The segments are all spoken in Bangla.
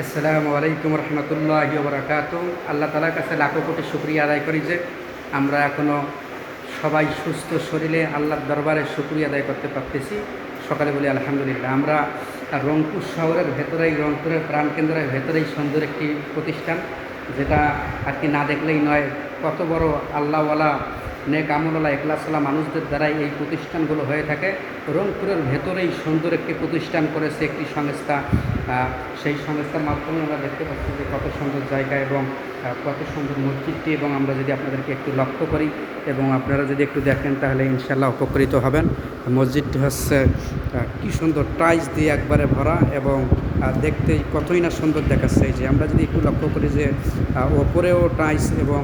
আসসালামু আলাইকুম রহমতুল্লাহি ওয়া বারাকাতুহু। আল্লাহ তাআলার কাছে লাখো কোটি শুকরিয়া আদায় করি যে আমরা এখনও সবাই সুস্থ শরীরে আল্লাহর দরবারে শুকরিয়া আদায় করতে পারতেছি। সকালে বলি আলহামদুলিল্লাহ। আমরা রংপুর শহরের ভেতরেই, রংপুরের প্রাণকেন্দ্রের ভেতরেই সুন্দর একটি প্রতিষ্ঠান, যেটা আর কি না দেখলেই নয়। কত বড় আল্লাহওয়ালা, নেক আমলওয়ালা, এখলাসওয়ালা মানুষদের দ্বারাই এই প্রতিষ্ঠানগুলো হয়ে থাকে। রংপুরের ভেতরেই সুন্দর একটি প্রতিষ্ঠান করেছে একটি সংস্থা। সেই সংস্থার মাধ্যমে আমরা দেখতে পাচ্ছি যে কত সুন্দর জায়গা এবং কত সুন্দর মসজিদটি। এবং আমরা যদি আপনাদেরকে একটু লক্ষ্য করি এবং আপনারা যদি একটু দেখেন তাহলে ইনশাল্লাহ উপকৃত হবেন। মসজিদটি হচ্ছে কি সুন্দর টাইলস দিয়ে একবারে ভরা এবং দেখতে কতই না সুন্দর দেখাচ্ছে। এই যে আমরা যদি একটু লক্ষ্য করি যে ওপরেও টাইলস এবং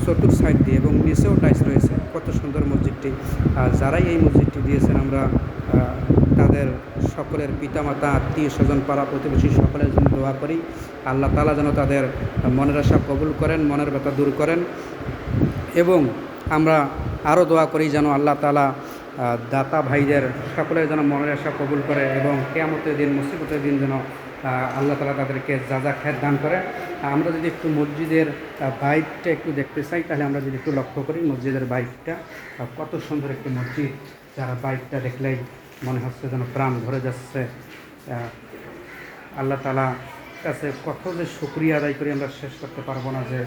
চতুর সাইড দিয়ে এবং নিচেও টাইলস রয়েছে। কত সুন্দর মসজিদটি। যারাই এই মসজিদটি দিয়েছেন আমরা তাদের সকলের পিতামাতা, আত্মীয় স্বজন, পাড়া প্রতিবেশী সকলের জন্য দোয়া করি। আল্লাহ তাআলা যেন তাদের মনের আশা কবুল করেন, মনের ব্যথা দূর করেন। এবং আমরা আরও দোয়া করি যেন আল্লাহ তাআলা দাতা ভাইদের সকলের যেন মনের আশা কবুল করে এবং কিয়ামতের দিন, মুসিবতের দিন যেন আল্লাহ তাআলা তাদেরকে যা খেত দান করে। আমরা যদি একটু মসজিদের বাইরটা একটু দেখতে চাই তাহলে আমরা যদি একটু লক্ষ্য করি মসজিদের বাইরটা, কত সুন্দর একটি মসজিদ, যারা বাইরটা দেখলেই মনে হচ্ছে যেন প্রাণ ভরে যাচ্ছে। আল্লাহ তাআলা কাছে কত যে শুকরিয়া আদায় করি আমরা শেষ করতে পারবো না, যে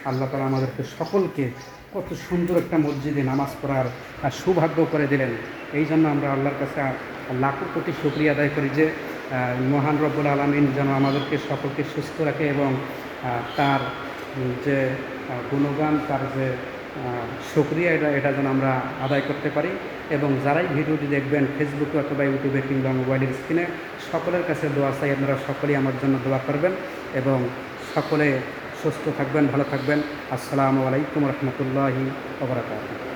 আল্লাহ তাআলা আমাদেরকে সকলকে কত সুন্দর একটা মসজিদে নামাজ পড়ার সৌভাগ্য করে দিলেন। এই জন্য আমরা আল্লাহর কাছে লাখো কোটি শুকরিয়া আদায় করি যে মহান রব্বুল আলামিন যেন আমাদেরকে সকলকে সুস্থ রাখে এবং তার যে গুণগান, তার যে শুকরিয়া, এটা যেন আমরা আদায় করতে পারি। এবং যারাই ভিডিওটি দেখবেন ফেসবুকে অথবা ইউটিউবে কিংবা মোবাইলের স্ক্রিনে, সকলের কাছে দোয়া চাই আপনারা সকলেই আমার জন্য দোয়া করবেন এবং সকলে সুস্থ থাকবেন, ভালো থাকবেন। আসসালামু আলাইকুম রহমতুল্লাহি ওয়া বারাকাতুহু।